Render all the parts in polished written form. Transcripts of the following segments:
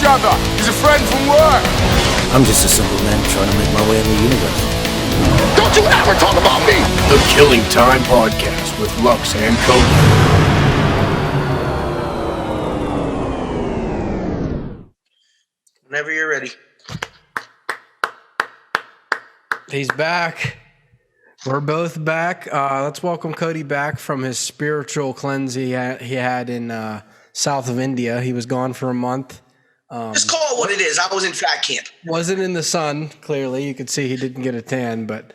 other. He's a friend from work. I'm just a simple man trying to make my way in the universe. Don't you ever talk about me! The Killing Time Podcast with Lux and Cody. Whenever you're ready. He's back. We're both back. Let's welcome Cody back from his spiritual cleanse he had in south of India. He was gone for a month. Just call it what it is. I was in fat camp. Wasn't in the sun, clearly. You could see he didn't get a tan, but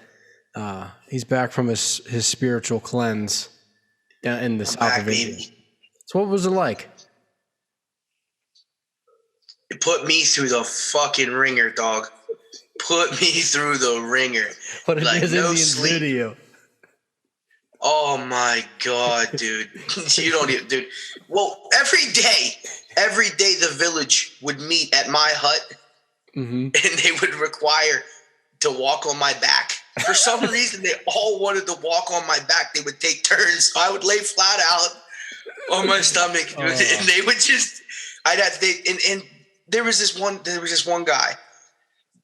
he's back from his spiritual cleanse in the south of India. So what was it like? It put me through the fucking ringer, dog. Put me through the ringer. What did like, his no Indians sleep. do to you? Oh my God, dude. You don't even, dude. Well, every day the village would meet at my hut and they would require to walk on my back. For some reason, they all wanted to walk on my back. They would take turns. So I would lay flat out on my stomach and they would just, and there was this one guy.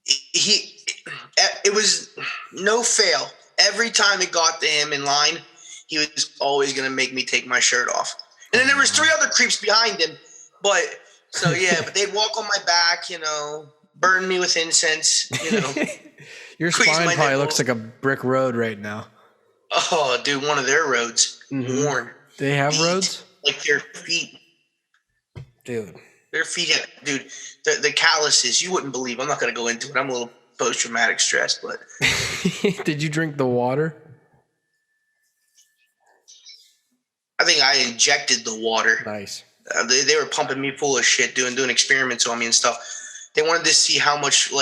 It was no fail. Every time it got to him in line, he was always going to make me take my shirt off. And then there was 3 other creeps behind him. But they'd walk on my back, burn me with incense, Your spine probably looks like a brick road right now. Oh, dude, one of their roads. Worn. They have roads? Like their feet. Dude. Their feet, dude, the calluses, you wouldn't believe. I'm not going to go into it. I'm a little post-traumatic stress, but. Did you drink the water? I think I injected the water. Nice. They were pumping me full of shit, doing experiments on me and stuff. They wanted to see how much,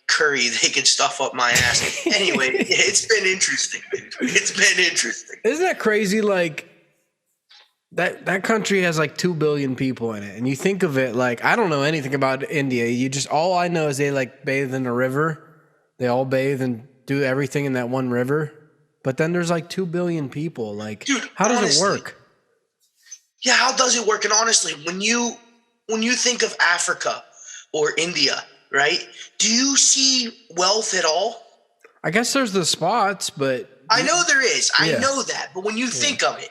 curry they could stuff up my ass. Anyway, it's been interesting. It's been interesting. Isn't that crazy? That country has 2 billion people in it. And you think of it I don't know anything about India. All I know is they bathe in a river. They all bathe and do everything in that one river. But then there's 2 billion people. Dude, how does honestly, it work? Yeah, how does it work? And honestly, when you think of Africa or India, right? Do you see wealth at all? I guess there's the spots, but I know there is. I Yeah. know that. But when you think of it,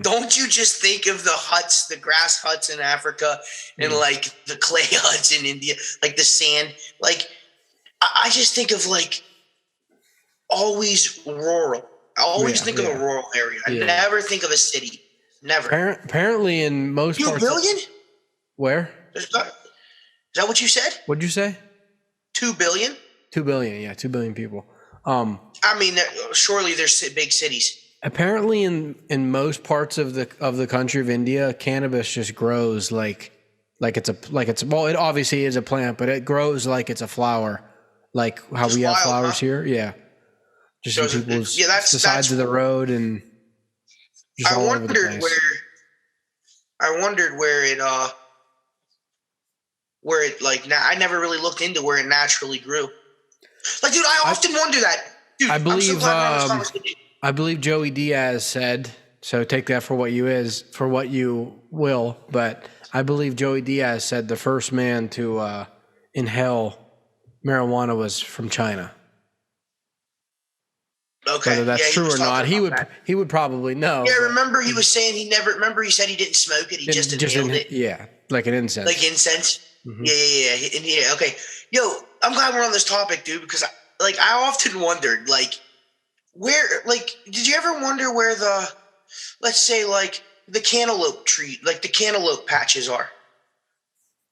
don't you just think of the huts, the grass huts in Africa and the clay huts in India, the sand? I just think of always rural. I always think of the rural area. I never think of a city. Never. Apparently in most 2 parts. billion? Where? Is that what you said? What'd you say? 2 billion? 2 billion, yeah, 2 billion people. I mean, surely there's big cities. Apparently, in most parts of the country of India, cannabis just grows like it's it obviously is a plant, but it grows like it's a flower, like how Just we have wild, flowers huh? here. Yeah, just So in people's that's the sides of the road and just all over the place. I wondered where it I never really looked into where it naturally grew. Dude, I often wonder that. Dude, I believe I'm so glad we're on this conversation. I believe Joey Diaz said, so take that for what you will, but I believe Joey Diaz said the first man to inhale marijuana was from China. Okay. Whether that's true or not, he would probably know. Yeah, remember he was saying he said he didn't smoke it, he just inhaled it. Yeah, like an incense. Like incense? Mm-hmm. Yeah, okay. Yo, I'm glad we're on this topic, dude, because I often wondered, where, did you ever wonder where let's say, the cantaloupe tree, the cantaloupe patches are?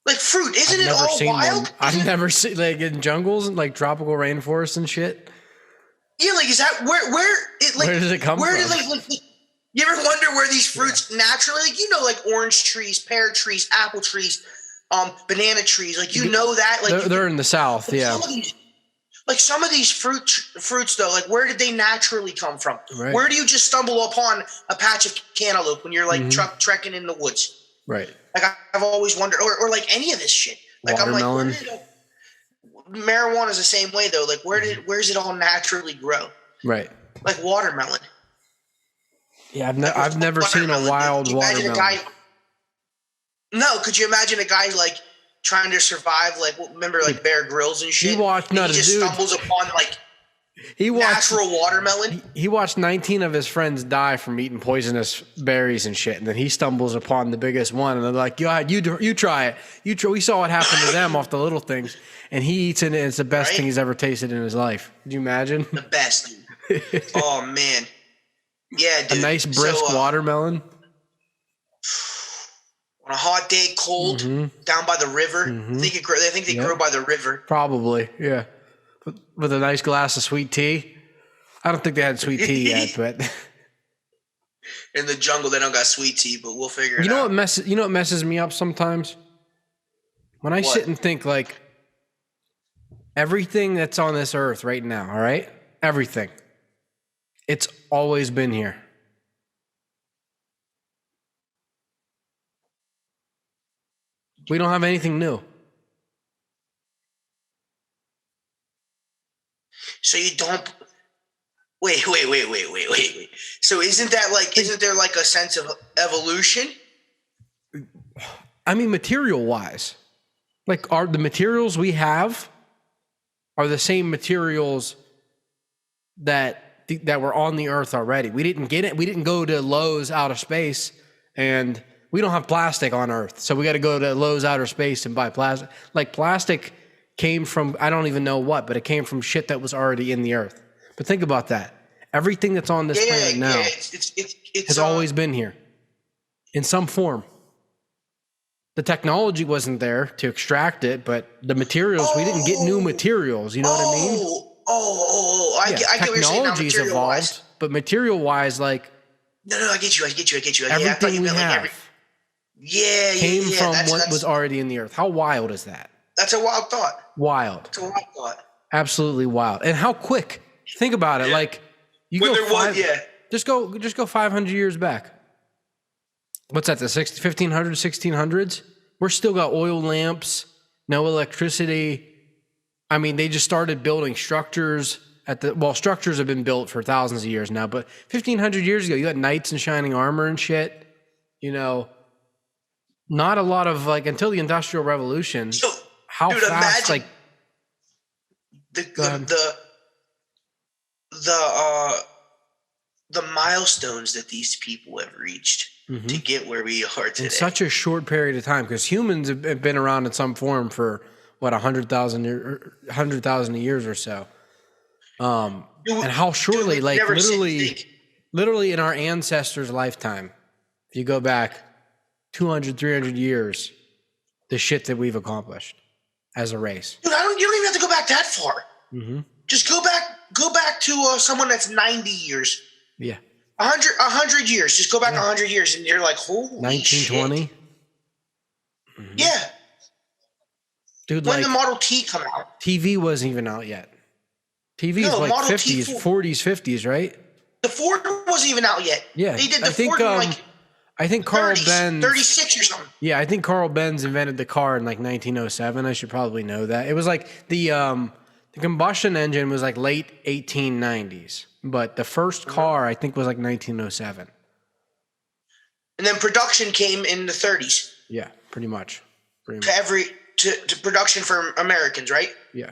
Fruit, isn't it all wild? I've never seen, in jungles and, tropical rainforests and shit. Yeah, is that, where does it come from? You ever wonder where these fruits naturally, orange trees, pear trees, apple trees, banana trees, that? They're in the south, yeah. Some of these fruits though, where did they naturally come from? Right. Where do you just stumble upon a patch of cantaloupe when you're trekking in the woods? Right. I've always wondered, or any of this shit. Watermelon. Marijuana is the same way though. Where's it all naturally grow? Right. Watermelon. Yeah, I've never seen a wild watermelon. No, could you imagine a guy trying to survive. Like, remember like Bear Grylls and shit. He watched and he just stumbles upon like natural watermelon. He watched 19 of his friends die from eating poisonous berries and shit, and then he stumbles upon the biggest one, and they're like, "Yo, you try it. We saw what happened to them off the little things, and he eats it, and it's the best thing he's ever tasted in his life." Could you imagine? The best, dude. Oh man, yeah, dude. A nice brisk watermelon on a hot day, cold, down by the river. I think they grow by the river. Probably, yeah. With a nice glass of sweet tea. I don't think they had sweet tea yet, but in the jungle they don't got sweet tea, but we'll figure it out. You know what messes me up sometimes? When I sit and think like everything that's on this earth right now, all right? Everything. It's always been here. We don't have anything new. So you don't wait. So isn't there like a sense of evolution? I mean, material wise, like the materials we have are the same materials that were on the earth already. We didn't get it. We didn't go to Lowe's outer space, and we don't have plastic on Earth. So we got to go to Lowe's outer space and buy plastic. Like plastic came from, I don't even know what, but it came from shit that was already in the earth. But think about that. Everything that's on this planet now has always been here in some form. The technology wasn't there to extract it, but the materials, we didn't get new materials. You know what I mean? I get what you're saying now, technology's material-wise. evolved, but material-wise, like No, I get you. everything we have came from what was already in the earth. How wild is that? That's a wild thought. Wild. It's a wild thought. Absolutely wild. And how quick. Think about it. Like you just go 500 years back. What's that? The 1500s, 1600s? We're still got oil lamps, no electricity. I mean, they just started building structures structures have been built for thousands of years now, but 1500 years ago, you had knights in shining armor and shit. You know, not a lot of until the Industrial Revolution. So, how dude, fast? Imagine the milestones that these people have reached to get where we are today in such a short period of time, because humans have been around in some form for 100,000 years or so. And how shortly, literally in our ancestors' lifetime, if you go back 200, 300 years, the shit that we've accomplished as a race. Dude, you don't even have to go back that far. Just go back to someone that's 90 years. Yeah. 100 years. Just go back 100 years, and you're like, holy 1920. shit. Yeah. Dude, when did the Model T come out? TV wasn't even out yet. TV's like Model 50s, 40s, 50s, right? The Ford wasn't even out yet. Yeah. They did the Ford in I think Carl 30s, Benz 36 or something. Yeah, I think Carl Benz invented the car in 1907. I should probably know that. It was like the combustion engine was like late 1890s, but the first car I think was like 1907. And then production came in the 30s. Yeah, pretty much. To production for Americans, right? Yeah.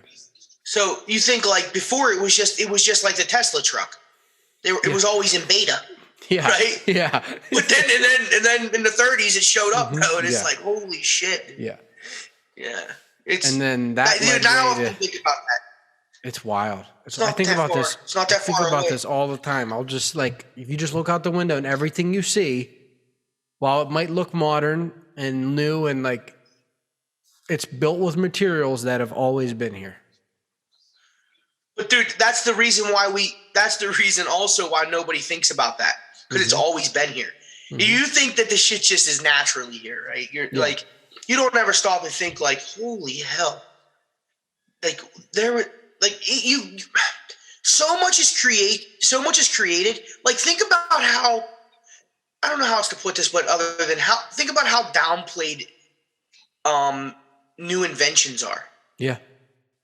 So you think before it was just like the Tesla truck. It was always in beta. Yeah. Right? Yeah. But then in the 30s it showed up, bro, and it's like, holy shit. Yeah. Yeah. And then that now I think about that. It's wild. It's not that far. It's not that far. I think about this all the time. I'll just if you just look out the window and everything you see, while it might look modern and new and it's built with materials that have always been here. But dude, that's the reason also why nobody thinks about that. Because it's always been here. You think that the shit just is naturally here, right? You're you don't ever stop and think holy hell. So much is created. Think about how, I don't know how else to put this, but think about how downplayed new inventions are. Yeah.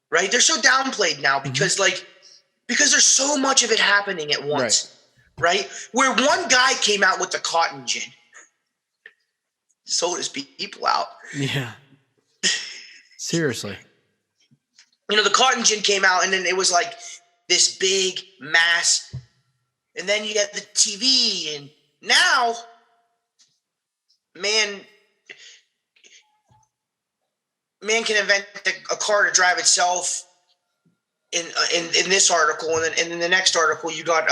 Right? They're so downplayed now because there's so much of it happening at once. Right? Where one guy came out with the cotton gin, sold his people out. Yeah. Seriously. You know, the cotton gin came out, and then it was like this big mass, and then you had the TV, and now, man can invent a car to drive itself. In this article, and then in the next article, you got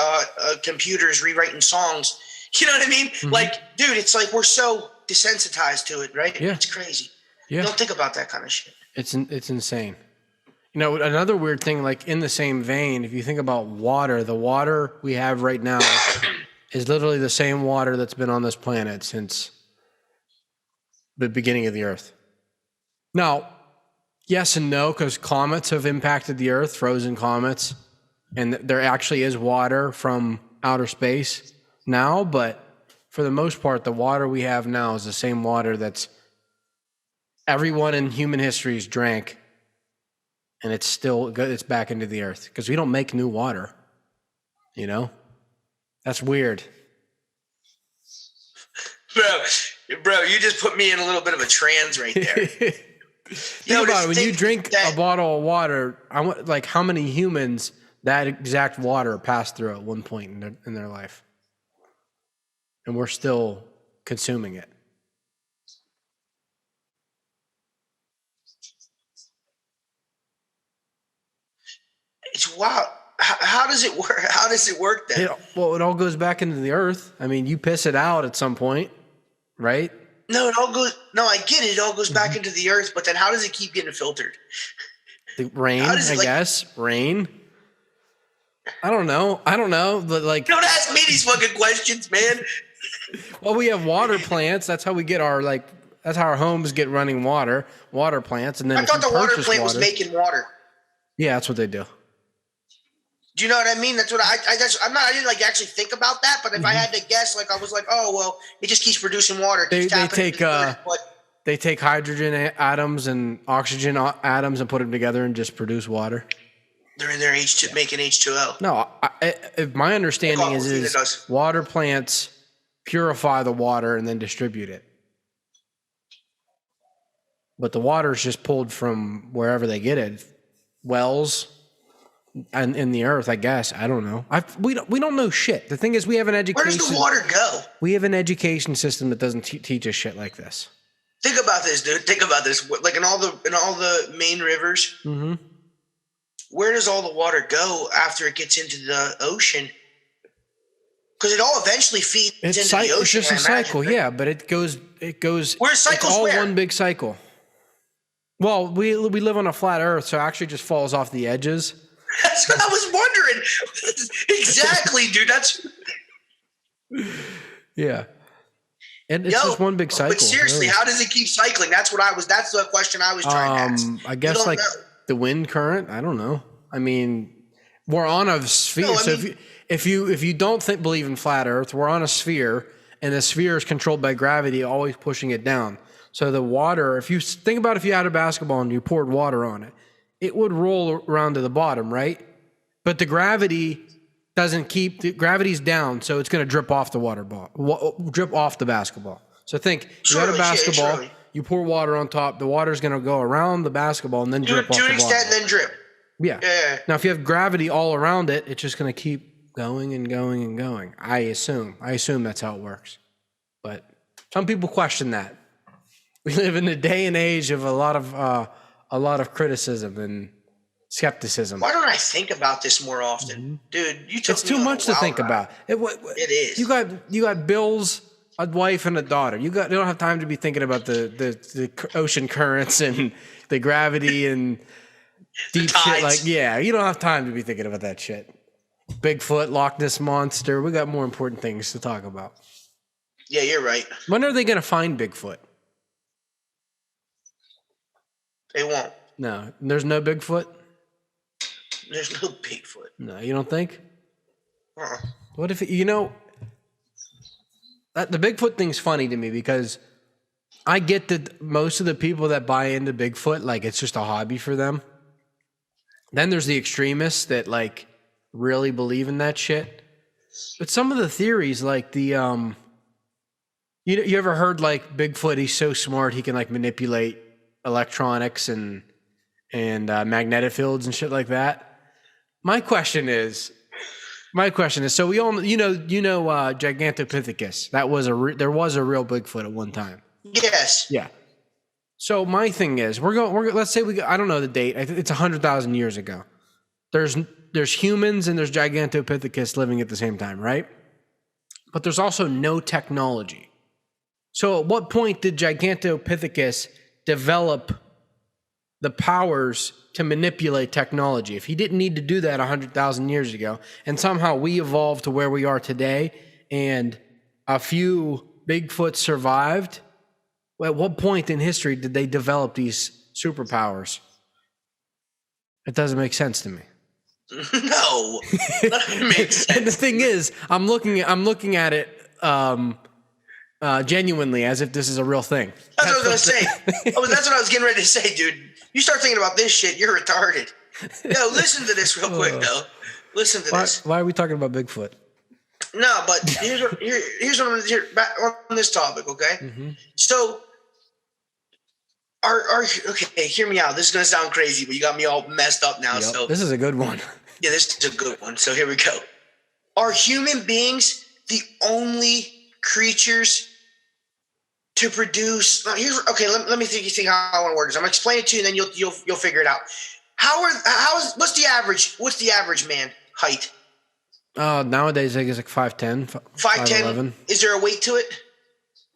computers rewriting songs. You know what I mean? Mm-hmm. Like, dude, it's like we're so desensitized to it, right? Yeah. It's crazy. Yeah. You don't think about that kind of shit. It's insane. You know, another weird thing, like in the same vein, if you think about water, the water we have right now is literally the same water that's been on this planet since the beginning of the Earth. Now, yes and no, because comets have impacted the Earth, frozen comets, and there actually is water from outer space now, but for the most part, the water we have now is the same water that's everyone in human history has drank, and it's back into the Earth, because we don't make new water, you know? That's weird. Bro, you just put me in a little bit of a trance right there. Think about it. When you drink a bottle of water, I want like how many humans that exact water passed through at one point in their life, and we're still consuming it. It's wild. How does it work? How does it work then? Well, it all goes back into the Earth. I mean, you piss it out at some point, right? No, I get it. It all goes back into the Earth, but then how does it keep getting filtered? The rain, I guess. Rain. I don't know. But like, don't ask me these fucking questions, man. Well, we have water plants. That's how we get that's how our homes get running water plants. And then I thought the water plant was making water. Yeah, that's what they do. Do you know what I mean? That's what I didn't like actually think about that, but if I had to guess, like I was like, oh well, it just keeps producing water. They take hydrogen atoms and oxygen atoms and put them together and just produce water. They're in there making H2O. No, my understanding is water plants purify the water and then distribute it. But the water is just pulled from wherever they get it, wells. And in the Earth, I guess. I don't know. We don't know shit. The thing is, we have an education. Where does the water go? We have an education system that doesn't teach us shit like this. Think about this, dude. Think about this. Like in all the main rivers, where does all the water go after it gets into the ocean? Because it all eventually feeds into the ocean. It's just a cycle, yeah. But it goes. Where cycles? It's all one big cycle. Well, we live on a flat Earth, so it actually just falls off the edges. That's what I was wondering. Exactly, dude. That's yeah. And it's just one big cycle. But seriously, really. How does it keep cycling? That's the question I was trying to ask. I guess like the wind current. I don't know. I mean, we're on a sphere. No, so if you don't believe in flat Earth, we're on a sphere, and the sphere is controlled by gravity, always pushing it down. So the water, if you think about if you had a basketball and you poured water on it, it would roll around to the bottom, right? But the gravity gravity's down, so it's going to drip off the drip off the basketball. So think, you had a basketball, you pour water on top, the water's going to go around the basketball and then drip off the bottom. To an extent, and then drip. Yeah. Now, if you have gravity all around it, it's just going to keep going and going and going. I assume that's how it works. But some people question that. We live in a day and age of a lot of criticism and skepticism. Why don't I think about this more often, dude? It's too much to think about. It is. You got bills, a wife, and a daughter. You don't have time to be thinking about the ocean currents and the gravity and deep shit. Like, yeah, you don't have time to be thinking about that shit. Bigfoot, Loch Ness monster. We got more important things to talk about. Yeah, you're right. When are they going to find Bigfoot? They won't. No, there's no Bigfoot? There's no Bigfoot. No, you don't think? Uh-uh. What if, the Bigfoot thing's funny to me because I get that most of the people that buy into Bigfoot, like it's just a hobby for them. Then there's the extremists that like really believe in that shit. But some of the theories, like you ever heard like Bigfoot, he's so smart he can like manipulate electronics and magnetic fields and shit like that. My question is, so we all, Gigantopithecus. There was a real Bigfoot at one time. Yes. Yeah. So my thing is, let's say I don't know the date. I think it's 100,000 years ago. There's humans and there's Gigantopithecus living at the same time, right? But there's also no technology. So at what point did Gigantopithecus develop the powers to manipulate technology? If he didn't need to do that 100,000 years ago, and somehow we evolved to where we are today, and a few Bigfoots survived, at what point in history did they develop these superpowers? It doesn't make sense to me. No, that makes sense. And the thing is, I'm looking at it genuinely as if this is a real thing. That's what I was gonna say. That's what I was getting ready to say, dude. You start thinking about this shit, you're retarded. Yo, listen to this real quick, though. Listen to this. Why are we talking about Bigfoot? No, but here's what I'm here back on this topic, okay? Mm-hmm. So, okay, hear me out. This is gonna sound crazy, but you got me all messed up now. Yep. So this is a good one. Yeah, this is a good one. So here we go. Are human beings the only creatures to produce? Let me think how I want to word this. I'm gonna explain it to you, and then you'll figure it out. What's the average man height? Nowadays I guess like 5'10", 5'10". Is there a weight to it?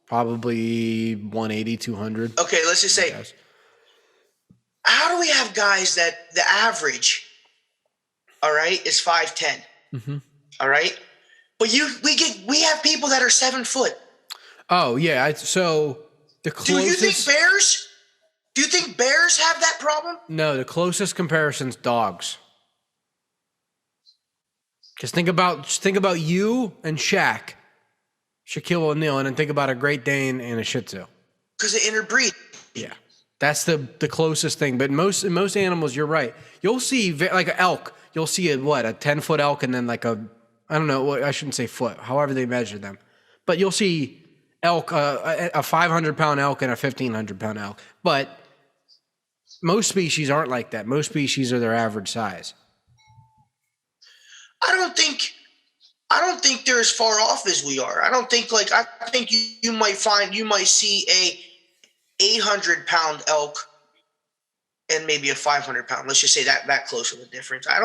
Probably 180, 200. Okay, let's just say. How do we have guys that the average, all right, is 5'10"? Mm-hmm. All right, but we have people that are 7 foot. Oh yeah, so the closest. Do you think bears have that problem? No, the closest comparison's dogs. Just think about you and Shaquille O'Neal, and then think about a Great Dane and a Shih Tzu. Because they interbreed. Yeah, that's the closest thing. But most animals, you're right. You'll see like an elk. You'll see a 10-foot elk, and then like I don't know. I shouldn't say foot. However they measure them, but you'll see elk, a 500-pound elk and a 1,500-pound elk. But most species aren't like that. Most species are their average size. I don't think they're as far off as we are. I think you might see a 800-pound elk and maybe a 500-pound. Let's just say that close of a difference. I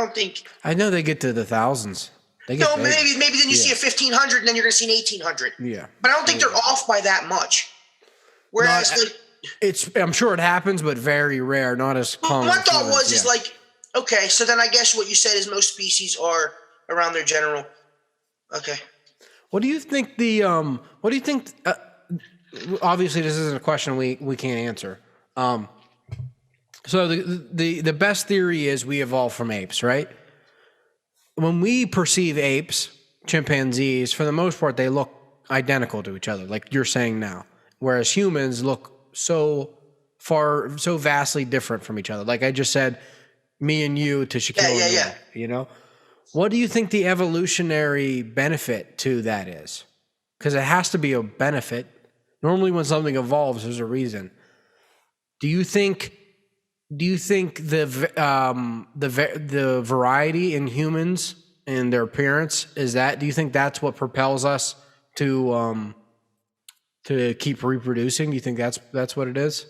know they get to the thousands. Maybe then you see a 1,500 and then you're going to see an 1,800. Yeah. But I don't think they're off by that much. Whereas I'm sure it happens, but very rare, not as common. My thought is like, okay, so then I guess what you said is most species are around their general. Okay. What do you think obviously this isn't a question we can't answer. So the best theory is we evolved from apes, right? When we perceive apes, chimpanzees, for the most part, they look identical to each other, like you're saying now. Whereas humans look so vastly different from each other. Like I just said, me and you to Shaquille O'Neal, you know? What do you think the evolutionary benefit to that is? Because it has to be a benefit. Normally when something evolves, there's a reason. Do you think the variety in humans and their appearance do you think that's what propels us to keep reproducing? Do you think that's what it is?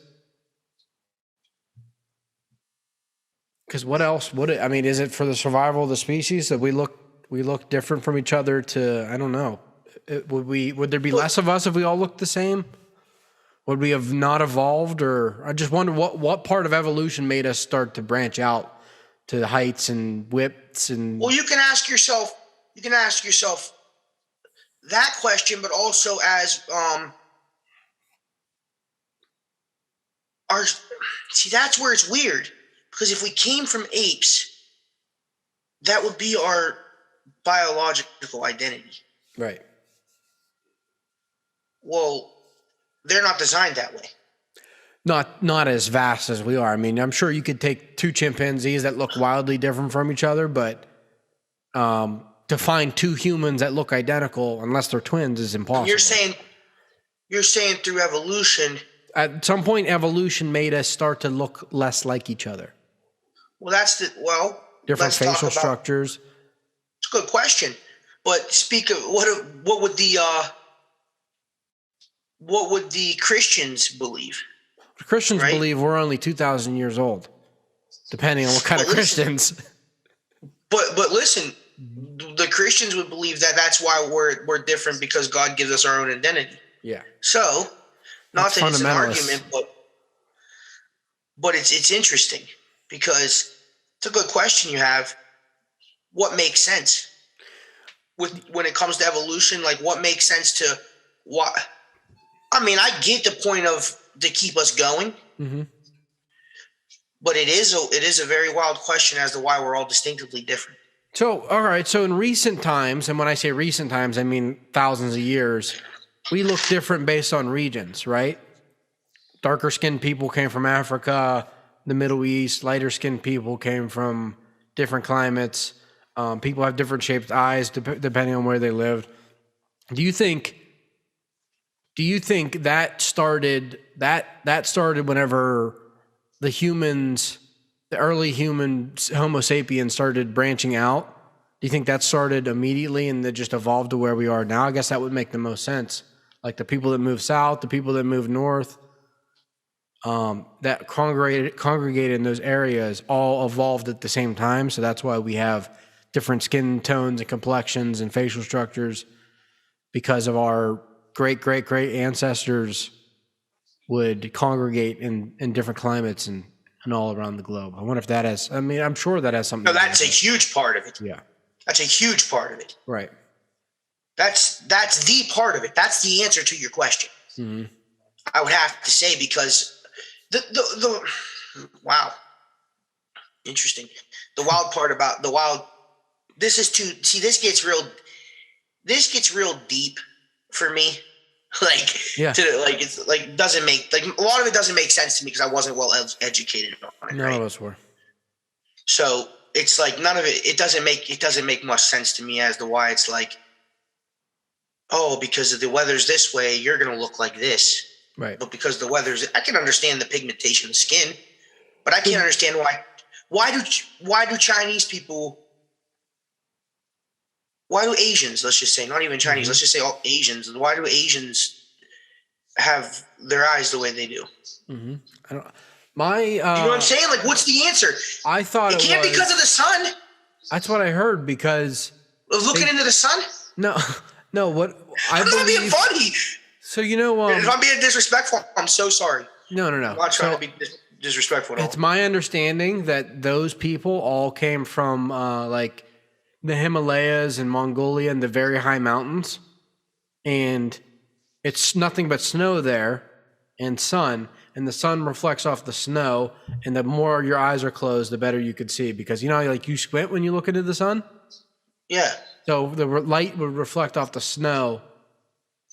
Because what else would it? I mean, is it for the survival of the species that we look different from each other? I don't know. Would there be less of us if we all looked the same? Would we have not evolved? Or I just wonder what part of evolution made us start to branch out to heights and widths and. Well, you can ask yourself that question, but also as that's where it's weird. Because if we came from apes, that would be our biological identity. Right. Well, they're not designed that way. Not as vast as we are. I mean, I'm sure you could take two chimpanzees that look wildly different from each other, but to find two humans that look identical, unless they're twins, is impossible. You're saying through evolution. At some point, evolution made us start to look less like each other. Well, Different let's talk facial about, structures. It's a good question. But speak of what would the Christians believe? The Christians Right? believe we're only 2,000 years old, depending on what kind of Christians. But listen, the Christians would believe that that's why we're different, because God gives us our own identity. Yeah. So, not That's that it's an fundamentalists. argument, but it's interesting, because it's a good question you have. What makes sense when it comes to evolution? Like, what makes sense to what? I mean, I get the point of to keep us going, but it is a very wild question as to why we're all distinctively different. So, all right. So in recent times, and when I say recent times, I mean thousands of years, we look different based on regions, right? Darker skinned people came from Africa, the Middle East. Lighter skinned people came from different climates. People have different shaped eyes depending on where they lived. Do you think that started whenever the early humans, Homo sapiens, started branching out? Do you think that started immediately and that just evolved to where we are now? I guess that would make the most sense. Like the people that moved south, the people that moved north, that congregated in those areas all evolved at the same time. So that's why we have different skin tones and complexions and facial structures, because of our great ancestors would congregate in different climates and all around the globe. I wonder if that has, I mean, I'm sure that has something No, to do that's a with it. huge part of it. Yeah. That's a huge part of it. Right. That's the part of it. That's the answer to your question. Mm-hmm. I would have to say, because the wow, interesting. The wild part about this gets real deep for me. Yeah. Doesn't make, like, a lot of it doesn't make sense to me because I wasn't well educated on it. None of us were. So it's like none of it. It doesn't make much sense to me as to why it's like, oh, because if the weather's this way, you're gonna look like this. Right. But because the weather's, I can understand the pigmentation of the skin, but I can't understand why do Chinese people, why do Asians, let's just say, not even Chinese, let's just say all Asians, why do Asians have their eyes the way they do? Mm-hmm. I don't. You know what I'm saying? Like, what's the answer? I thought it can't be because of the sun. That's what I heard, because Of looking into the sun. No. What I I'm not believe. being funny. So if I'm being disrespectful, I'm so sorry. No. I'm not trying to be disrespectful at all. It's my understanding that those people all came from like the Himalayas and Mongolia and the very high mountains, and it's nothing but snow there and sun, and the sun reflects off the snow, and the more your eyes are closed, the better you could see, because like you squint when you look into the sun. Yeah. So the light would reflect off the snow,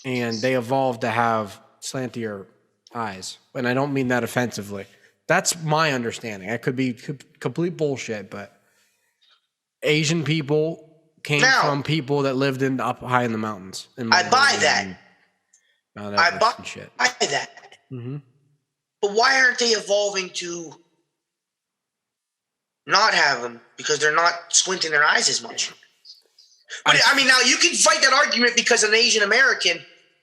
and they evolved to have slantier eyes. And I don't mean that offensively. That's my understanding. I could be complete bullshit, but Asian people came from people that lived up high in the mountains. I buy that. I buy that. Mm-hmm. But why aren't they evolving to not have them? Because they're not squinting their eyes as much. But I mean, now you can fight that argument because an Asian American,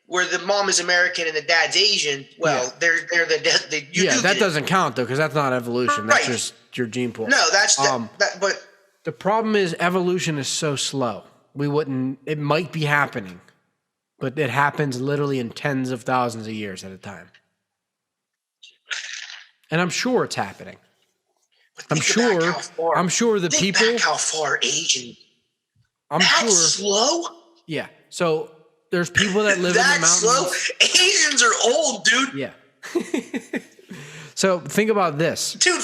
where the mom is American and the dad's Asian, well, they're that doesn't count though, because that's not evolution. That's just your gene pool. No, that's but the problem is evolution is so slow. It might be happening, but it happens literally in tens of thousands of years at a time. And I'm sure it's happening. I'm sure the people. Think back how far Asian. That's slow. Yeah. So there's people that live in the mountains. Slow. Asians are old, dude. Yeah. So think about this, dude.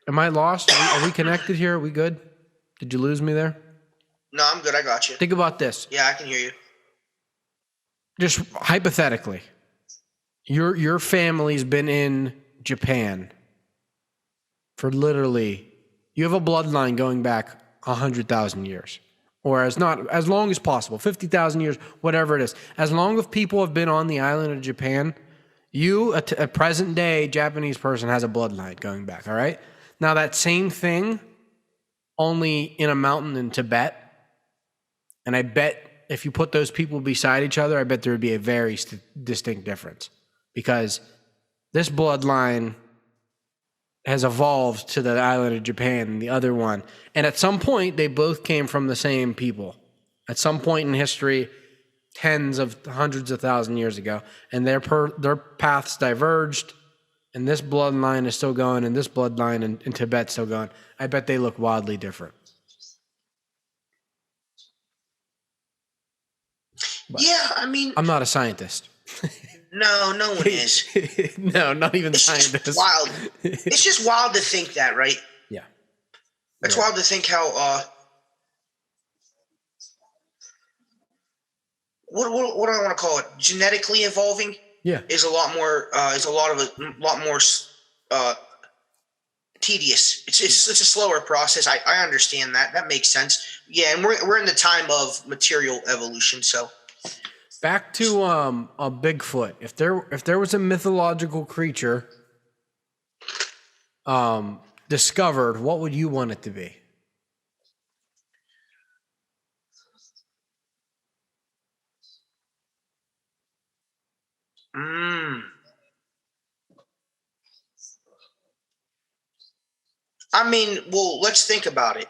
Am I lost? Are we connected here? Are we good? Did you lose me there? No, I'm good. I got you. Think about this. Yeah, I can hear you. Just hypothetically, your family's been in Japan for literally, you have a bloodline going back 100,000 years, or as long as possible, 50,000 years, whatever it is. As long as people have been on the island of Japan, A present day Japanese person has a bloodline going back, all right? Now that same thing, only in a mountain in Tibet, and I bet if you put those people beside each other, I bet there would be a very distinct difference. Because this bloodline has evolved to the island of Japan and the other one. And at some point, they both came from the same people. At some point in history, tens of hundreds of thousands of years ago. And their paths diverged. And this bloodline is still going, and this bloodline in Tibet still going. I bet they look wildly different. But yeah, I mean... I'm not a scientist. No one is. No, not even the It's scientists. just wild. It's just wild to think that, right? Yeah. It's wild to think how what do I want to call it? Genetically evolving. Yeah. Is a lot more tedious. It's a slower process. I understand that. That makes sense. Yeah, and we're in the time of material evolution, so. Back to a Bigfoot. If there was a mythological creature discovered, what would you want it to be? I mean, well, let's think about it.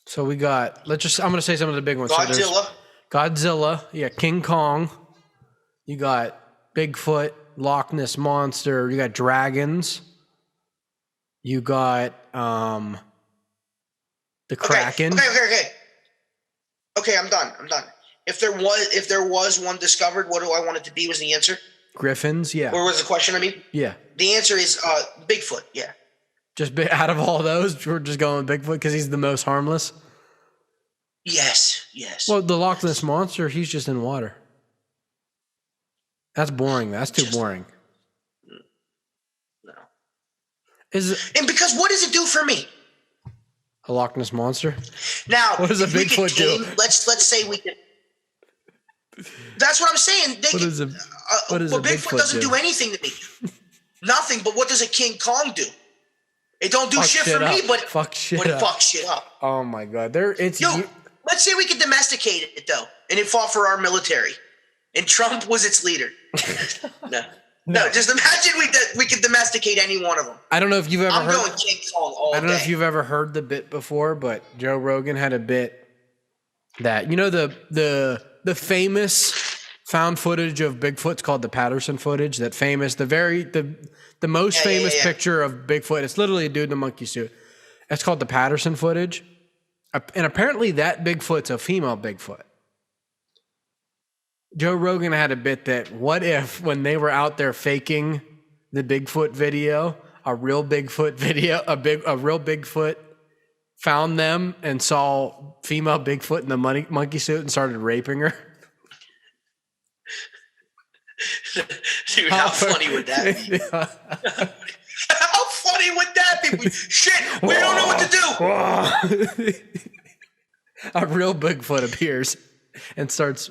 So we got, I'm going to say some of the big ones. Godzilla. So Godzilla, yeah, King Kong. You got Bigfoot, Loch Ness Monster. You got dragons. You got the Kraken. Okay, I'm done. If there was one discovered, what do I want it to be? Was the answer? Griffins, yeah. Or was the question? I mean, yeah. The answer is Bigfoot. Yeah. Just out of all those, we're just going with Bigfoot because he's the most harmless. Yes. Well, the Loch Ness Monster, he's just in water. That's boring. That's too boring. No. And because what does it do for me? A Loch Ness Monster? Now, what does a Bigfoot do? Let's say we can. That's what I'm saying. What does a Bigfoot doesn't do anything to me. Nothing. But what does a King Kong do? It don't do shit for me, but fuck shit it fucks shit up. Oh my god! Let's say we could domesticate it though, and it fought for our military, and Trump was its leader. No. Just imagine we could domesticate any one of them. I don't know if you've ever heard. I'm going King Kong all day. I don't know if you've ever heard the bit before, but Joe Rogan had a bit that the famous found footage of Bigfoot's called the Patterson footage. That famous, the most famous picture of Bigfoot. It's literally a dude in a monkey suit. It's called the Patterson footage. And apparently that Bigfoot's a female Bigfoot. Joe Rogan had a bit that what if when they were out there faking the Bigfoot video, a real Bigfoot found them and saw female Bigfoot in the monkey suit and started raping her? Dude, how funny would that be? How funny would that be? Shit, we don't know what to do. A real Bigfoot appears and starts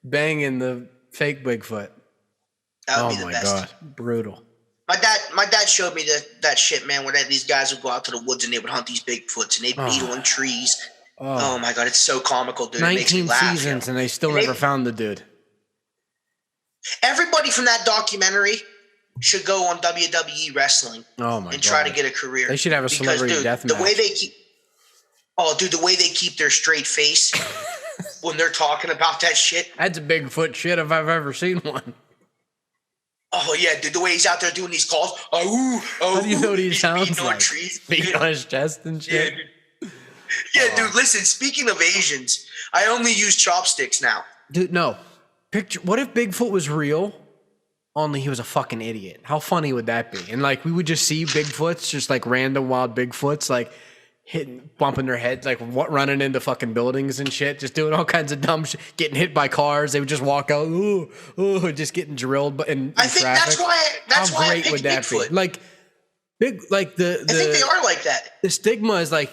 banging the fake Bigfoot. That would be the best. God, brutal. My dad showed me that shit, man, where these guys would go out to the woods and they would hunt these Bigfoots and they'd beat on trees. Oh my god, it's so comical, dude. 19 it makes me laugh, seasons and they still never found the dude. Everybody from that documentary should go on WWE wrestling and try to get a career. They should have a celebrity death match. The way they keep their straight face when they're talking about that shit. That's a Bigfoot shit if I've ever seen one. Oh yeah, dude, the way he's out there doing these calls. How do you know what he sounds like? Beating on his chest and shit. Dude, listen, speaking of Asians, I only use chopsticks now. Dude, no. What if Bigfoot was real, only he was a fucking idiot? How funny would that be? And like we would just see Bigfoots, just like random wild Bigfoots, like bumping their heads, like running into fucking buildings and shit, just doing all kinds of dumb shit, getting hit by cars. They would just walk out, just getting drilled in I think traffic. that's why How great would that Bigfoot. be? I think they are like that. The stigma is like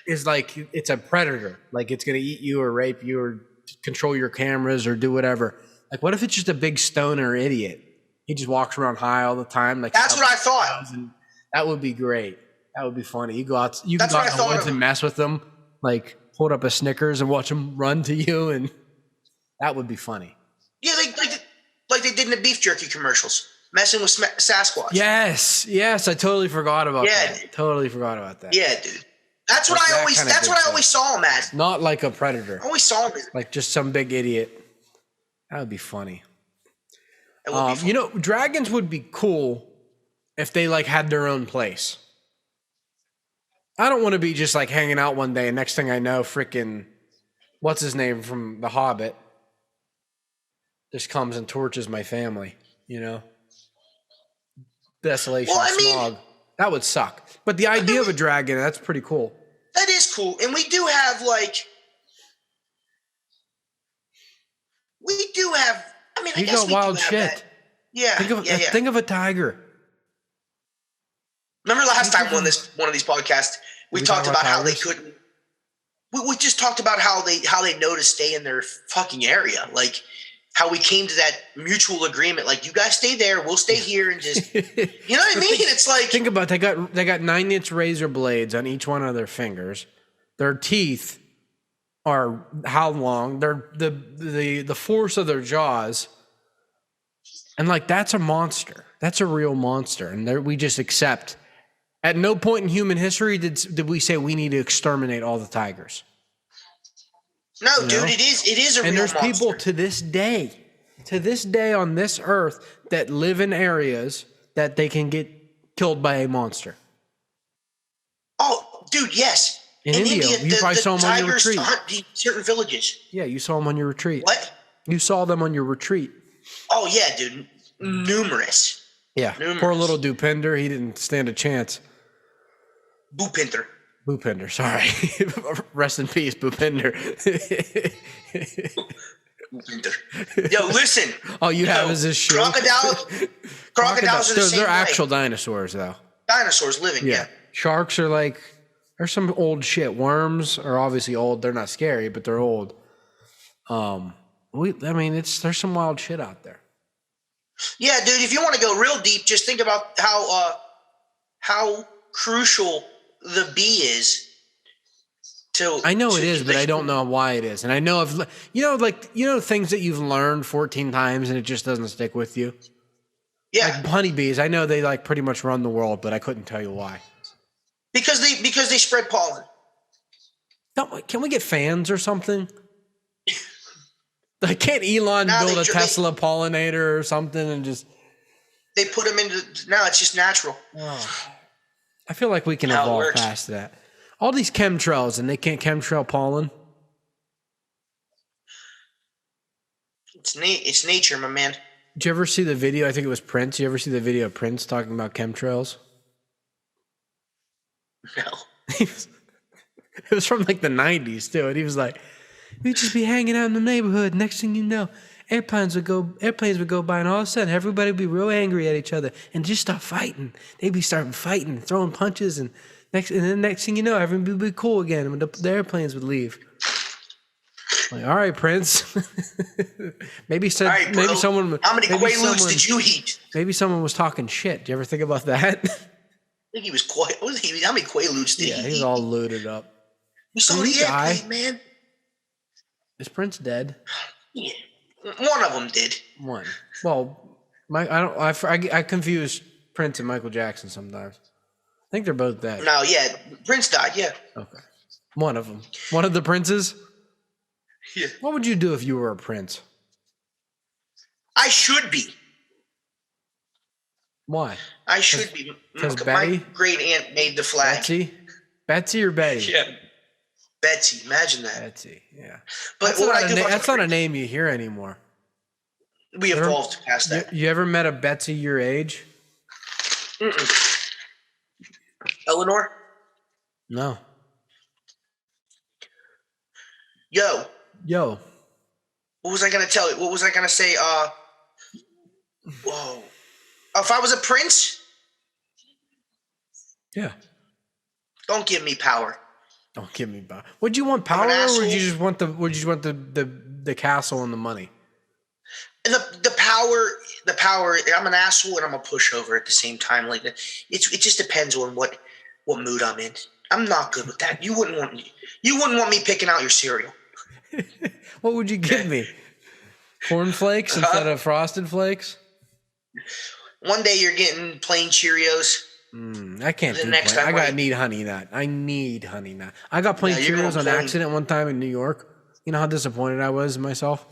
it's a predator, like it's gonna eat you or rape you or control your cameras or do whatever. Like, what if it's just a big stoner idiot He just walks around high all the time. Like That's what I thought. and that would be great. That would be funny. You go out. You can That's go what out I in the thought woods of. and mess with them. Like hold up a Snickers and watch them run to you, and that would be funny. Yeah, like they did in the beef jerky commercials, messing with Sasquatch. Yes, I totally forgot about that. Dude. Totally forgot about that. Yeah, dude. That's what Like I that always. kinda That's what I Bigfoot. always saw him as. Not like a predator, I always saw him as. like just some big idiot. That would be funny. It would be fun. You know, dragons would be cool if they like had their own place. I don't want to be just like hanging out one day and next thing I know, freaking, what's his name from The Hobbit just comes and torches my family, you know? Desolation, Well, I mean- smog. That would suck. But the idea of a dragon, that's pretty cool. That is cool, and we do have like. We do have. I mean, I You guess got we wild do have shit. that. Yeah, yeah. Think of a tiger. Remember last time on one of these podcasts, we We talked talked about about how they tigers? couldn't. We just talked about how they know to stay in their fucking area, like how we came to that mutual agreement. Like, you guys stay there, we'll stay here, and just you know what I mean? It's like Think about it, they got 9-inch razor blades on each one of their fingers. Their teeth are how long? They're the force of their jaws. And like that's a monster. That's a real monster. And we just accept. At no point in human history did we say we need to exterminate all the tigers. no, You dude. know? It is a And real there's monster. people to this day on this earth that live in areas that they can get killed by a monster. Oh, dude, yes. In India, you probably saw 'em on your tigers retreat. hunt certain villages. Yeah, you saw them on your retreat. What? You saw them on your retreat. Oh yeah, dude. Numerous. Yeah. Numerous. Poor little Dupinder, he didn't stand a chance. Bhupinder. Bhupinder, sorry. Rest in peace, Bhupinder. Bhupinder. Yo, listen. All you have is this shoe. Crocodiles are the same They're way. actual dinosaurs, though. Dinosaurs living. Yeah. Sharks are like, there's some old shit. Worms are obviously old. They're not scary, but they're old. There's some wild shit out there. Yeah, dude. If you want to go real deep, just think about how crucial the bee is. I know it is, but I don't know why it is. And I know things that you've learned 14 times and it just doesn't stick with you. Yeah, Like honeybees, I know they like pretty much run the world, but I couldn't tell you why. because they spread pollen. Can we get fans or something? Like, can't Elon Nah, build a they- Tesla pollinator or something and just? They put them into. No, it's just natural. I feel like we can How it evolve works. past that. All these chemtrails and they can't chemtrail pollen. It's nature, my man. Did you ever see the video? I think it was Prince. You ever see the video of Prince talking about chemtrails? No. It was from like the 90s too. And he was like, we'd just be hanging out in the neighborhood. Next thing you know, airplanes would go by, and all of a sudden everybody would be real angry at each other and just start fighting. They'd be starting fighting, throwing punches, and then next thing you know, everybody would be cool again, and the airplanes would leave. Like, all right, Prince. maybe All right, bro. someone. How many maybe Quaaludes someone- did you eat? Maybe someone was talking shit. Do you ever think about that? I think he was quite. How many Quaaludes did Yeah, he he was eat? all looted up. You saw Did he the die? airplane, man. Is Prince dead? Yeah, one of them did. One. Well, I confuse Prince and Michael Jackson sometimes. I think they're both dead. No, yeah, Prince died. Yeah, Okay. One of them. One of the princes? yeah. What would you do if you were a prince? I should be. Why? I should be. 'cause My Betty? great aunt made the flag. Betsy? Betsy or Betty? Yeah. Betsy, imagine that. Betsy, yeah. But That's, what not, would I do if I was that's not a prince? name you hear anymore. We evolved past that. You ever met a Betsy your age? Eleanor? No. Yo, Yo. what was I gonna tell you? What was I gonna say? Whoa. If I was a prince, Yeah. don't give me power. Don't give me power. Would you want power, or would you just want the castle and the money? And the power. I'm an asshole and I'm a pushover at the same time. Like it just depends on what mood I'm in. I'm not good with that. You wouldn't want me picking out your cereal. What would you give me? Corn flakes instead of Frosted Flakes? One day you're getting plain Cheerios. I can't do plain. I need Honey Nut. I need Honey Nut. I got plain Cheerios on accident one time in New York. You know how disappointed I was in myself?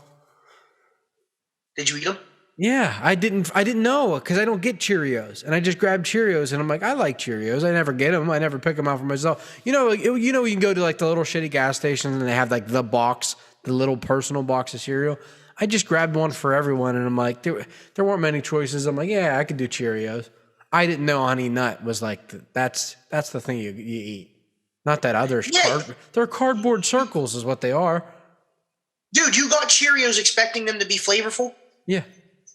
Did you eat them? Yeah, I didn't know because I don't get Cheerios, and I just grabbed Cheerios, and I'm like, I like Cheerios. I never get them. I never pick them out for myself. You know, you can go to like the little shitty gas stations, and they have like the box, the little personal box of cereal. I just grabbed one for everyone, and I'm like, there weren't many choices. I'm like, yeah, I could do Cheerios. I didn't know Honey Nut was like that's the thing you eat, not that other. Yeah. They're cardboard circles, is what they are. Dude, you got Cheerios expecting them to be flavorful? Yeah.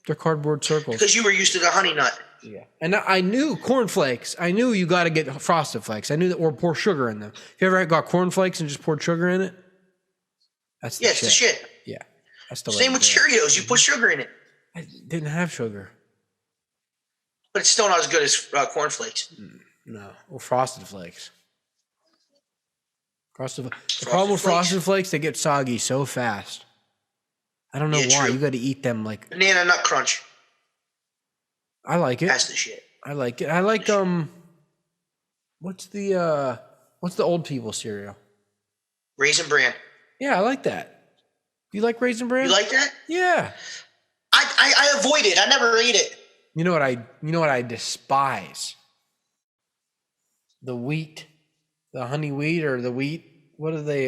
They're cardboard circles. Because you were used to the Honey Nut. Yeah. And I knew cornflakes. I knew you got to get Frosted Flakes. I knew that, or pour sugar in them. You ever got cornflakes and just poured sugar in it? That's the shit. It's the shit. Yeah. That's the Same with Cheerios. You put sugar in it. I didn't have sugar. But it's still not as good as cornflakes. No. Or Frosted Flakes. The problem with Frosted Flakes, they get soggy so fast. I don't know why. True. You got to eat them like Banana Nut Crunch. I like it. That's the shit. I like it. I like what's the old people cereal? Raisin Bran. Yeah, I like that. You like Raisin Bran? You like that? Yeah. I avoid it. I never ate it. You know what I despise? The wheat. The honey wheat or the wheat. What are they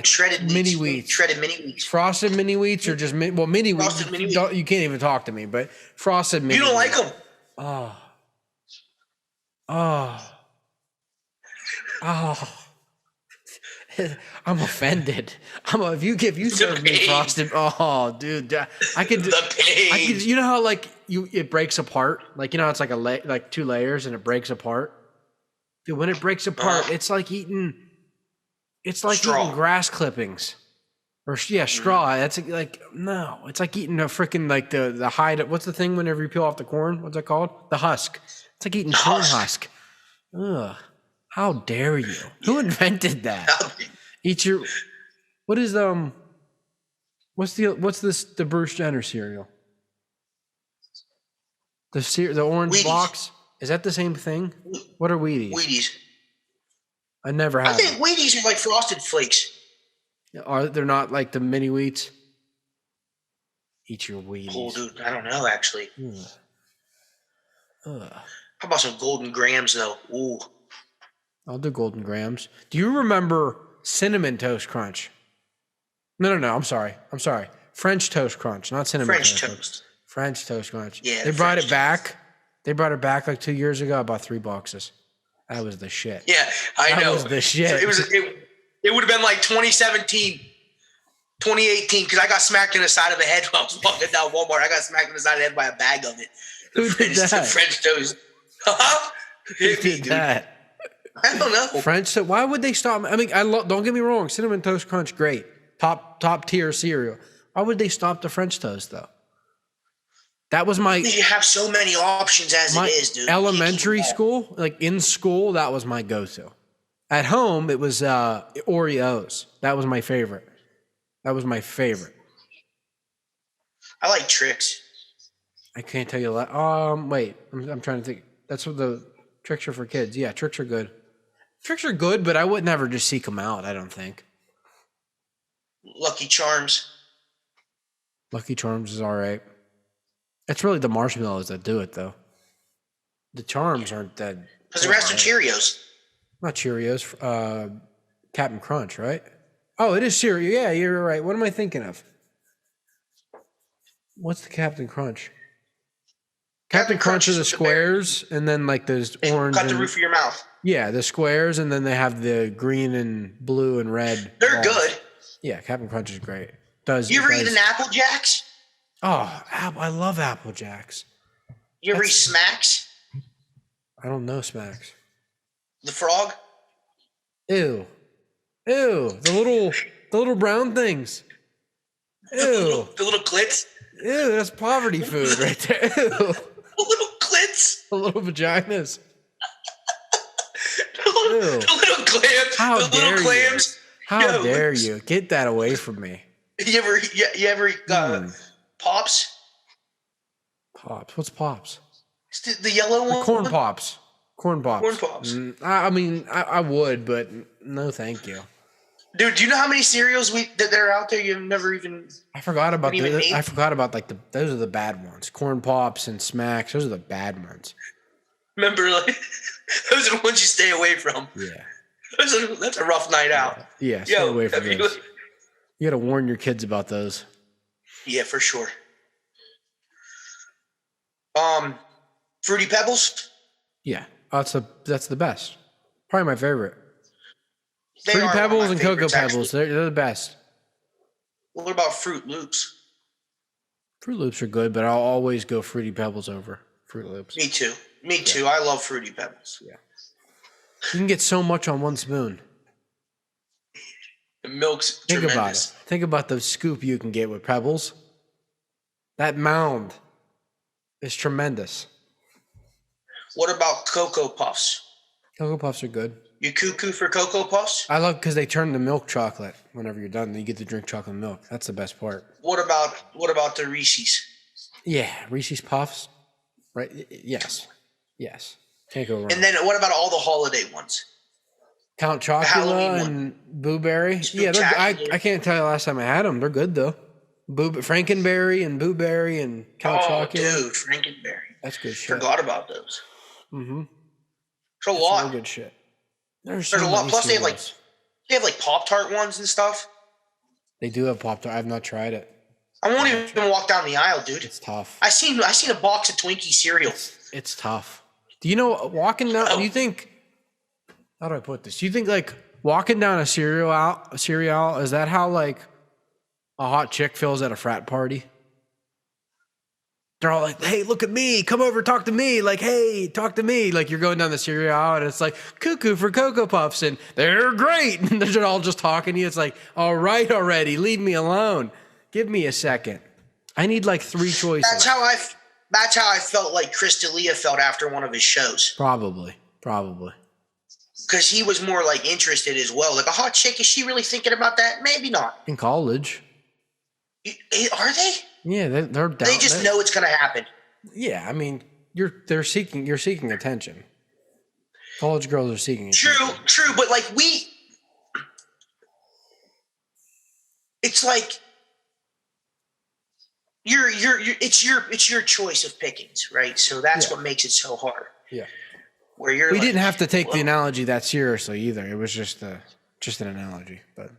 shredded mini wheats. Shredded mini wheats. Frosted mini wheats or just mini wheats? You can't even talk to me, but frosted mini. You don't wheats. like them? I'm offended. If you serve me frosted, dude, I could. The pain. You know how like it breaks apart, like you know how it's like like two layers and it breaks apart. Dude, when it breaks apart, it's like eating. It's like eating grass clippings, or straw. That's like no. It's like eating a freaking like the hide. What's the thing whenever you peel off the corn? What's it called? The husk. It's like eating corn husk. Ugh. How dare you? Who invented that? Eat your. What is What's the Bruce Jenner cereal? The orange Wheaties. box. Is that the same thing? What are Wheaties? Wheaties. I never had. I think Wheaties are like Frosted Flakes. They're not like the mini wheats? Eat your Wheaties. Oh, dude, I don't know actually. Ugh. How about some Golden Grams though? Ooh. I'll do Golden Grams. Do you remember Cinnamon Toast Crunch? No. I'm sorry. French Toast Crunch, not Cinnamon Toast. French Toast Crunch. Yeah. They brought it back. They brought it back like 2 years ago. I bought $3. That was the shit. Yeah, I know. That was the shit. It would have been like 2017, 2018, because I got smacked in the side of the head while I was walking down Walmart. I got smacked in the side of the head by a bag of it. Who did that? The French Toast. Who did that? I don't know. French. So why would they stop? I mean, don't get me wrong. Cinnamon Toast Crunch, great, top tier cereal. Why would they stop the French toast though? That was my. You have so many options as it is, dude. Elementary school, like in school, that was my go-to. At home, it was Oreos. That was my favorite. I like Trix. I can't tell you that. Wait, I'm trying to think. That's what the Trix are for kids. Yeah, Trix are good. Trix are good, but I would never just seek them out. I don't think. Lucky Charms. Lucky Charms is all right. It's really the marshmallows that do it, though. The Charms aren't that. Because the rest are Cheerios. Not Cheerios. Captain Crunch, right? Oh, it is cereal. Yeah, you're right. What am I thinking of? What's the Captain Crunch? Captain Crunch are the squares, and then like there's orange. Cut the roof of your mouth. Yeah, the squares, and then they have the green and blue and red. They're balls. You Yeah, Captain Crunch is great. You ever eat an Apple Jacks? Oh, I love Apple Jacks. You ever eat Smacks? I don't know Smacks. The frog? Ew. The little brown things. Ew. The little clits. Ew, that's poverty food right there. Ew. The little clits. The little vaginas. The little clams. How the dare little clams. you? How Yo, dare you? Get that away from me. You ever eat Pops? Pops. What's Pops? It's the yellow one? Corn Pops. Corn Pops. Corn Pops. I mean, I would, but no thank you. Dude, do you know how many cereals that are out there you've never even... I forgot about Didn't even I forgot about like those are the bad ones. Corn Pops and Smacks. Those are the bad ones. Remember, like, those are the ones you stay away from. Yeah. That's a rough night out. Yeah, stay away from those. You got to warn your kids about those. Yeah, for sure. Fruity Pebbles? Yeah, that's the best. Probably my favorite. They Fruity are Pebbles one of and my Cocoa favorites, Pebbles. actually. They're the best. What about Fruit Loops? Fruit Loops are good, but I'll always go Fruity Pebbles over Fruit Loops. Me too. Me too. I love Fruity Pebbles. Yeah. You can get so much on one spoon. The milk's Think tremendous. about it. Think about the scoop you can get with Pebbles. That mound is tremendous. What about Cocoa Puffs? Cocoa Puffs are good. You cuckoo for Cocoa Puffs? I love because they turn to milk chocolate whenever you're done. You get to drink chocolate milk. That's the best part. What about the Reese's? Yeah, Reese's Puffs. Right? Yes. Yes. Can't go wrong. And then what about all the holiday ones? Count Halloween Chocula one. and Blueberry. Yeah, I can't tell you last time I had them. They're good though. Frankenberry and Blueberry and Count Chocula. Dude, Frankenberry. That's good shit. Forgot about those. Mm-hmm. There's a lot. Real good shit. There's a lot. many Plus, they have cereals. Pop-Tart ones and stuff. They do have Pop-Tart. I've not tried it. I won't even walk down the aisle, dude. It's tough. I seen a box of Twinkie cereal. It's tough. Do you know walking down? Do you think? How do I put this? Do you think like walking down a cereal is that how like a hot chick feels at a frat party? They're all like, "Hey, look at me! Come over, talk to me!" Like, "Hey, talk to me!" Like you're going down the cereal aisle, and it's like cuckoo for Cocoa Puffs, and they're great. And they're all just talking to you. It's like, all right, already, leave me alone. Give me a second. I need like 3 choices. That's how I felt like Chris D'Elia felt after one of his shows. Probably. Because he was more like interested as well. Like a hot chick, is she really thinking about that? Maybe not. In college. Are they? Yeah, they're down. They just know it's going to happen. Yeah, I mean, you're seeking attention. College girls are seeking attention. True, but like it's like it's your choice of pickings, right? So that's what makes it so hard. Yeah. Where you're We didn't have to take the analogy that seriously either. It was just an analogy, but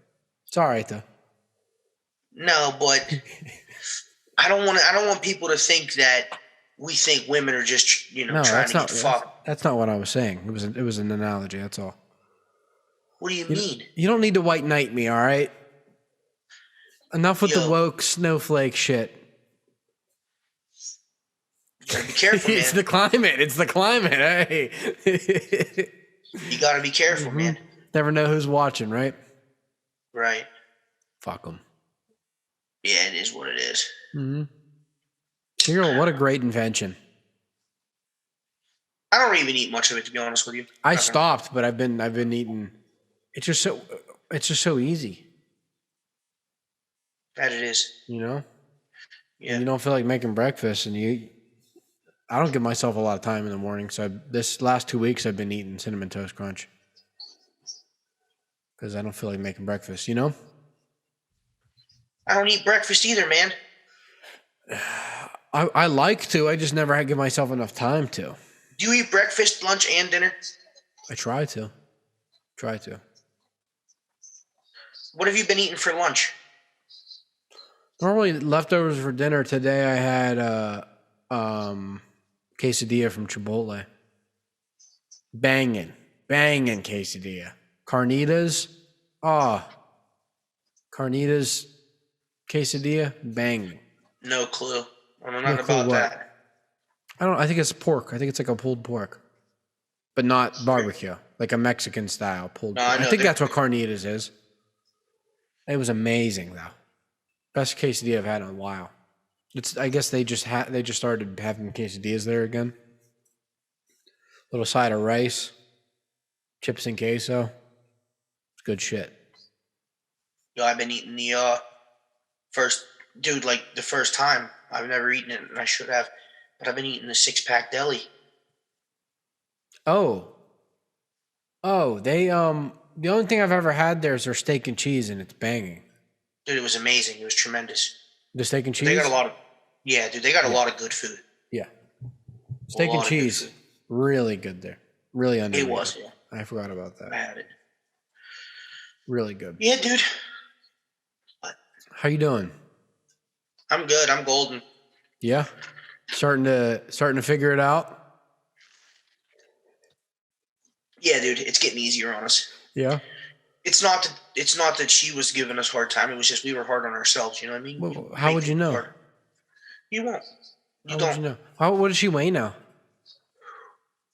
it's all right though. No, but I don't want people to think that we think women are just trying to get fucked. That's not what I was saying. It was an analogy. That's all. What do you mean? You don't need to white knight me, all right? Enough with the woke snowflake shit. You gotta be careful, man. It's the climate. Hey. You gotta be careful, man. Never know who's watching, right? Right. Fuck them. Yeah, it is what it is. Mm-hmm. Cereal, what a great invention. I don't even eat much of it, to be honest with you. I stopped, but I've been eating. It's just so easy. That it is. You know? Yeah. And you don't feel like making breakfast, and I don't give myself a lot of time in the morning. So this last 2 weeks, I've been eating Cinnamon Toast Crunch because I don't feel like making breakfast. You know? I don't eat breakfast either, man. I like to. I just never give myself enough time to. Do you eat breakfast, lunch, and dinner? I try to. What have you been eating for lunch? Normally leftovers for dinner. Today I had quesadilla from Chipotle. Banging quesadilla. Carnitas. Carnitas quesadilla. Banging. No clue. I don't know nothing about that. I think it's pork. I think it's like a pulled pork. But not barbecue. Like a Mexican style pulled pork. I think that's what carnitas is. It was amazing though. Best quesadilla I've had in a while. I guess they just started having quesadillas there again. Little side of rice, chips and queso. It's good shit. Yo, I've been eating the the first time. I've never eaten it, and I should have. But I've been eating the 6-pack deli. Oh, they the only thing I've ever had there is their steak and cheese, and it's banging. Dude, it was amazing. It was tremendous. The steak and cheese. They got a lot of, They got a lot of good food. Yeah, steak and cheese, really good there. Really underrated. It was. Yeah. I forgot about that. I had it. Really good. Yeah, dude. How you doing? I'm good. I'm golden. Yeah, starting to figure it out. Yeah, dude. It's getting easier on us. Yeah. It's not that she was giving us a hard time. It was just we were hard on ourselves. You know what I mean? Well, how would you know? Hard. You won't. How would you know? What does she weigh now?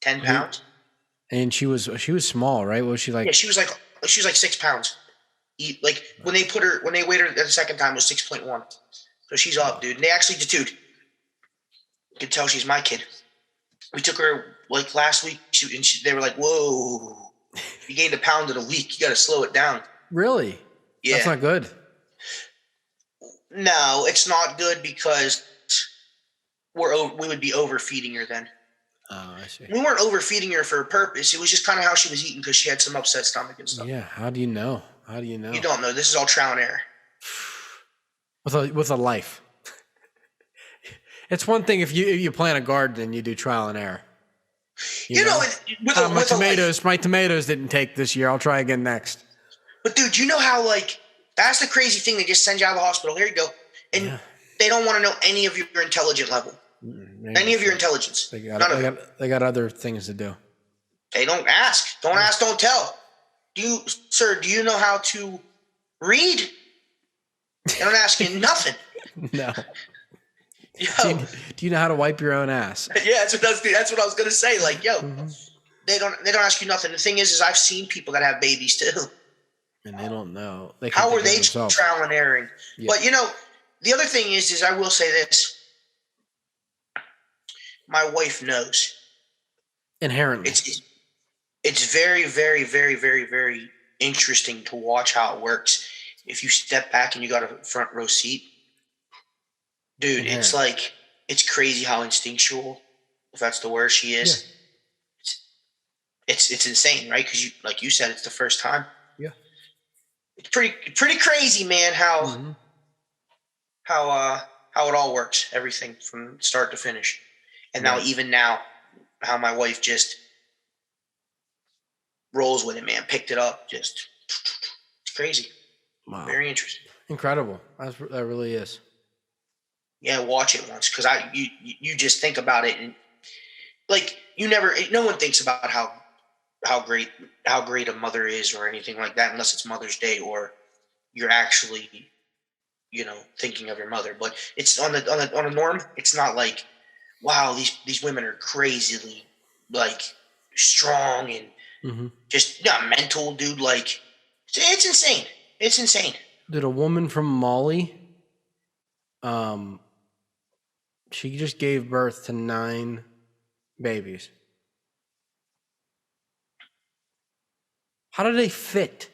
10 pounds. And she was small, right? What was she like? Yeah, she was like 6 pounds. Like when they weighed her the second time it was 6.1. So she's up, dude. And they actually, dude, you can tell she's my kid. We took her like last week, they were like, "Whoa, you gained a pound in a week. You got to slow it down." Really? Yeah, that's not good. No, it's not good because we would be overfeeding her then. Oh, I see. We weren't overfeeding her for a purpose. It was just kind of how she was eating because she had some upset stomach and stuff. Yeah. How do you know? You don't know. This is all trial and error. With a life. It's one thing if you plant a garden and you do trial and error. You know my tomatoes didn't take this year. I'll try again next. But dude, you know how that's the crazy thing. They just send you out of the hospital. Here you go, and they don't want to know any of your intelligent level, any of your intelligence. They got other things to do. They don't ask. Don't ask. Don't tell. Do you know how to read? They don't ask you nothing. No. Yo. Do you know how to wipe your own ass? Yeah, that's what I was gonna say. Like, yo, they don't ask you nothing. The thing is I've seen people that have babies too, and they don't know. How are they trial and erroring? Yeah. But the other thing is I will say this: my wife knows inherently. It's very, very, very, very, very interesting to watch how it works. If you step back and you got a front row seat. Dude, it's it's crazy how instinctual, if that's the word, she is. Yeah. It's insane, right? Because like you said, it's the first time. Yeah. It's pretty crazy, man. How it all works, everything from start to finish, and now how my wife just rolls with it, man. Picked it up, just it's crazy. Wow. Very interesting. Incredible. That really is. Yeah, watch it once because you just think about it and no one thinks about how great a mother is or anything like that unless it's Mother's Day or you're actually thinking of your mother. But it's on a norm. It's not like wow these women are crazily strong and just mental, dude. Like it's insane. It's insane. Did a woman from Mali? She just gave birth to 9 babies. How do they fit?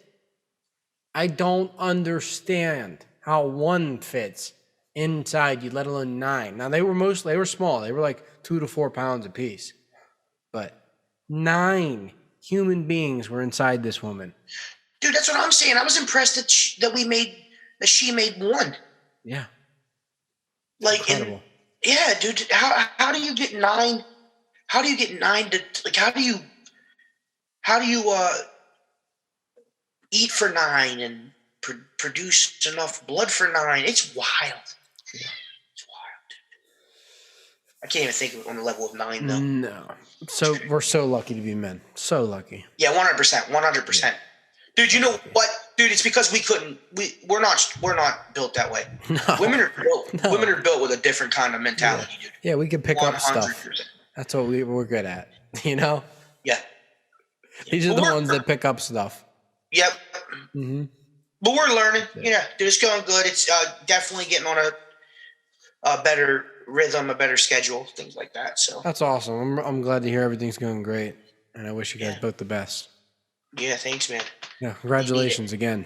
I don't understand how one fits inside you, let alone 9. Now they were small. They were like 2 to 4 pounds apiece. But 9 human beings were inside this woman. Dude, that's what I'm saying. I was impressed that she made 1. Yeah. Incredible. Yeah, dude. How do you get 9? How do you get 9 to how do you eat for 9 and produce enough blood for 9? It's wild. Yeah. It's wild. I can't even think of it on the level of 9 though. No. So we're so lucky to be men. So lucky. Yeah, 100%. Yeah. Dude, you know what? Dude, it's because we're not built that way. No. Women are built with a different kind of mentality, dude. Yeah, we can pick 100%. Up stuff. 100%. That's what we're good at, Yeah. These are the ones that pick up stuff. Yep. Mm-hmm. But we're learning. Yeah, dude, it's going good. It's definitely getting on a better rhythm, a better schedule, things like that. So That's awesome. I'm glad to hear everything's going great, and I wish you guys both the best. Yeah, thanks, man. Yeah, congratulations again.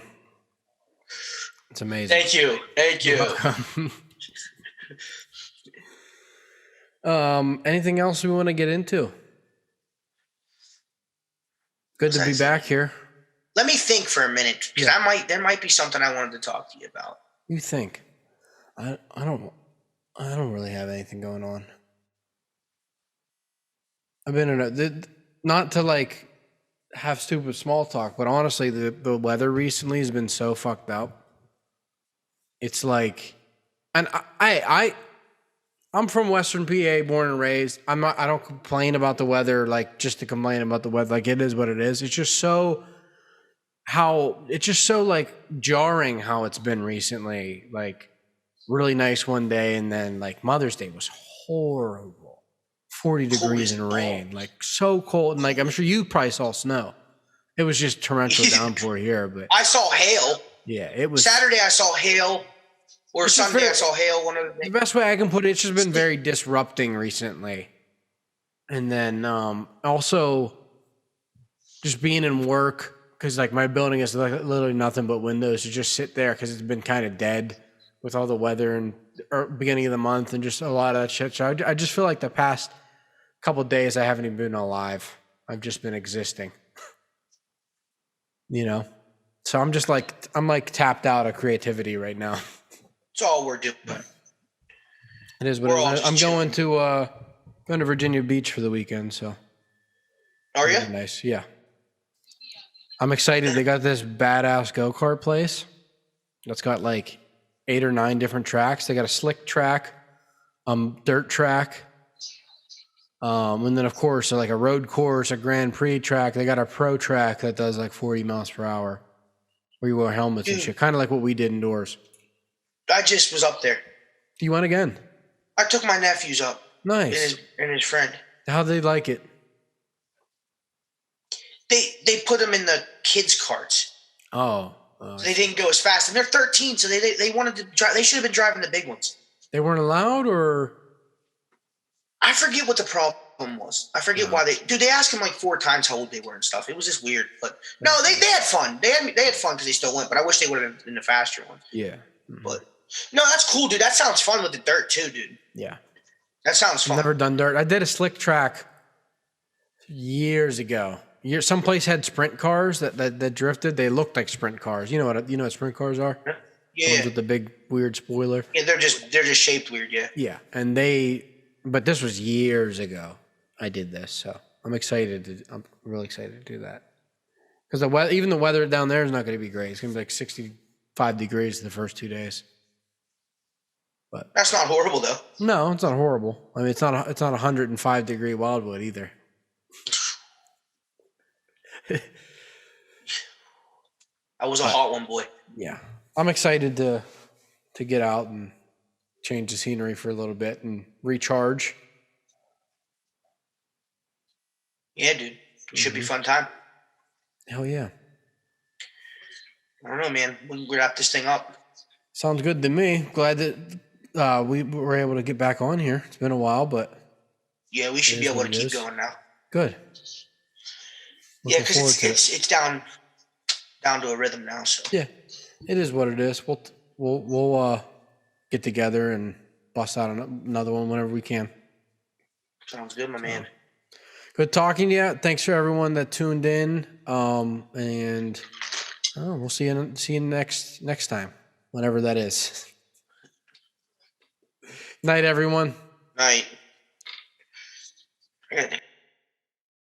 It's amazing. Thank you. Anything else we want to get into? Good to be back here. Let me think for a minute, because there might be something I wanted to talk to you about. You think? I don't really have anything going on. I've been in not to like have stupid small talk, but honestly, the weather recently has been so fucked up. It's like, and I'm from Western PA, born and raised. I don't complain about the weather like just to complain about the weather. Like, it is what it is. It's just so like jarring how it's been recently. Like, really nice one day, and then like Mother's Day was horrible. 40 degrees and rain, like so cold. And like, I'm sure you probably saw snow. It was just torrential downpour here, but I saw hail. Yeah, it was Saturday. I saw hail, or Sunday I saw hail. One of the things. The best way I can put it, it's just been very disrupting recently. And then also just being in work, because like my building is like literally nothing but windows. To just sit there because it's been kind of dead with all the weather and beginning of the month and just a lot of that shit. So I just feel like the past couple of days I haven't even been alive. I've just been existing. You know? So I'm tapped out of creativity right now. That's all we're doing. It is what it is. I'm going to Virginia Beach for the weekend, so. Are you? Nice, yeah. I'm excited. They got this badass go-kart place that's got like 8 or 9 different tracks. They got a slick track, dirt track, and then of course like a road course, a Grand Prix track. They got a pro track that does like 40 miles per hour, where you wear helmets and shit, kind of like what we did indoors. I just was up there. You went again? I took my nephews up. Nice. And his friend. How'd they like it? They put them in the kids' carts. Oh. So they didn't go as fast, and they're 13, so they wanted to drive. They should have been driving the big ones. They weren't allowed, or I forget what the problem was. I forget why they asked him like 4 times how old they were and stuff. It was just weird, but no, they had fun. They had fun because they still went. But I wish they would have been the faster ones. Yeah. Mm-hmm. But no, that's cool, dude. That sounds fun with the dirt too, dude. Yeah. That sounds fun. I've never done dirt. I did a slick track years ago. Some place had sprint cars that drifted. They looked like sprint cars. You know what sprint cars are? Yeah. The ones with the big weird spoiler. Yeah, they're just shaped weird. Yeah. Yeah, but this was years ago. I did this, so I'm really excited to do that. Because even the weather down there is not going to be great. It's going to be like 65 degrees the first 2 days. But that's not horrible though. No, it's not horrible. I mean, it's not 105 degree Wildwood either. I was a hot one, boy. Yeah, I'm excited to get out and change the scenery for a little bit and recharge. Yeah, dude, it should be a fun time. Hell yeah! I don't know, man. We wrap this thing up. Sounds good to me. Glad that we were able to get back on here. It's been a while, but yeah, we should be able to keep going now. Good. Yeah, because it's down to a rhythm now. So yeah, it is what it is. We'll get together and bust out another one whenever we can. Sounds good, my man. Good talking to you. Thanks for everyone that tuned in. And we'll see you next time, whenever that is. Night, everyone. Night.